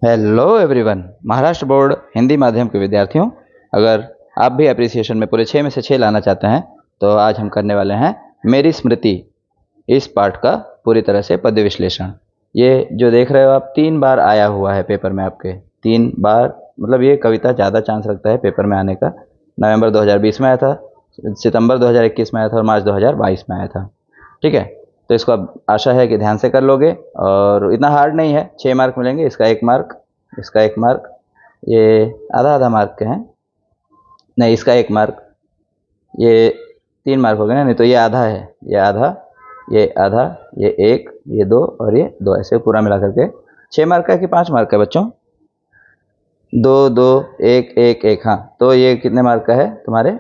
Hello everyone. Maharashtra board Hindi माध्यम के विद्यार्थियों, अगर आप भी अप्रिसिएशन में पूरे 6 में से 6 लाना चाहते हैं तो आज हम करने वाले हैं मेरी स्मृति, इस पार्ट का पूरी तरह से पद्य विश्लेषण। ये जो देख रहे हो आप 3 बार आया हुआ है पेपर में आपके, 3 बार, मतलब ये कविता ज़्यादा चांस रखता है पेपर में आने का। नवंबर 2020 में आया था, सितंबर 2021 में आया था और मार्च 2022 में आया था। ठीक है, तो इसको अब आशा है कि ध्यान से कर लोगे और इतना हार्ड नहीं है। 6 मार्क मिलेंगे, इसका 1 मार्क, इसका 1 मार्क, ये आधा आधा मार्क के हैं, नहीं इसका 1 मार्क, ये 3 मार्क हो गए ना, नहीं तो ये आधा है, ये आधा, ये आधा, ये 1, ये 2 और ये 2, ऐसे पूरा मिला करके 6 मार्क का कि 5 मार्क का बच्चों? 2 2 1 1 1, हाँ, तो ये कितने मार्क का है तुम्हारे?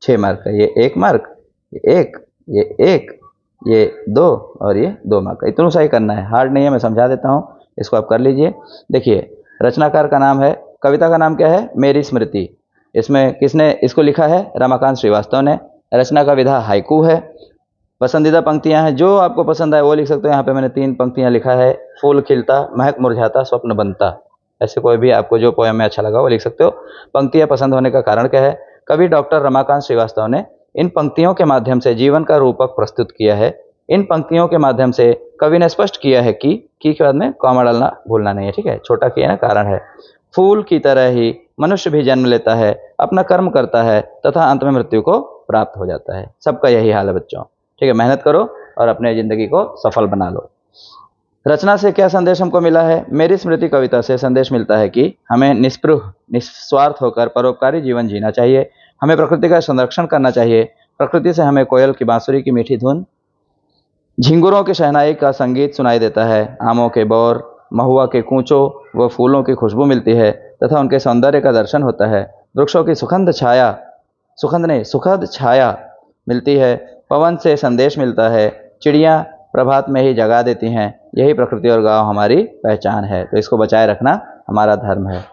6 मार्क का। ये 1 मार्क, ये 1, ये 1, ये 2 और ये 2 मार्क का। इतना सा ही करना है, हार्ड नहीं है, मैं समझा देता हूँ, इसको आप कर लीजिए। देखिए, रचनाकार का नाम है, कविता का नाम क्या है? मेरी स्मृति। इसमें किसने इसको लिखा है? रमाकांत श्रीवास्तव ने। रचना का विधा हाइकू है। पसंदीदा पंक्तियां हैं, जो आपको पसंद आए वो लिख सकते हो। यहाँ पे मैंने 3 पंक्तियां लिखा है, फूल खिलता, महक मुरझाता, स्वप्न बनता। ऐसे कोई भी आपको जो पोएम में अच्छा लगा वो लिख सकते हो। पंक्तियां पसंद होने का कारण क्या है? कवि डॉक्टर रमाकांत श्रीवास्तव ने इन पंक्तियों के माध्यम से जीवन का रूपक प्रस्तुत किया है। इन पंक्तियों के माध्यम से कवि ने स्पष्ट किया है कि की के बाद में कॉमा डालना भूलना नहीं है। ठीक है, छोटा किया ना, कारण है। फूल की तरह ही मनुष्य भी जन्म लेता है, अपना कर्म करता है तथा अंत में मृत्यु को प्राप्त हो जाता है। सबका यही हाल है बच्चों। ठीक है, मेहनत करो और अपने जिंदगी को सफल बना लो। रचना से क्या संदेश हमको मिला है? मेरी स्मृति कविता से संदेश मिलता है कि हमें निस्पृह निस्वार्थ होकर परोपकारी जीवन जीना चाहिए। हमें प्रकृति का संरक्षण करना चाहिए। प्रकृति से हमें कोयल की बांसुरी की मीठी धुन, झिंगुरों की शहनाई का संगीत सुनाई देता है। आमों के बोर, महुआ के कूचों व फूलों की खुशबू मिलती है तथा उनके सौंदर्य का दर्शन होता है। वृक्षों की सुखद छाया मिलती है। पवन से संदेश मिलता है। चिड़ियाँ प्रभात में ही जगा देती हैं। यही प्रकृति और गांव हमारी पहचान है, तो इसको बचाए रखना हमारा धर्म है।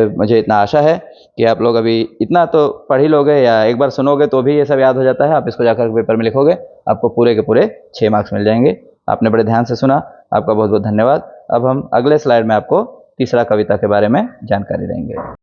मुझे इतना आशा है कि आप लोग अभी इतना तो पढ़ ही लोगे, या एक बार सुनोगे तो भी ये सब याद हो जाता है। आप इसको जाकर पेपर में लिखोगे, आपको पूरे के पूरे 6 मार्क्स मिल जाएंगे। आपने बड़े ध्यान से सुना, आपका बहुत बहुत धन्यवाद। अब हम अगले स्लाइड में आपको तीसरा कविता के बारे में जानकारी देंगे।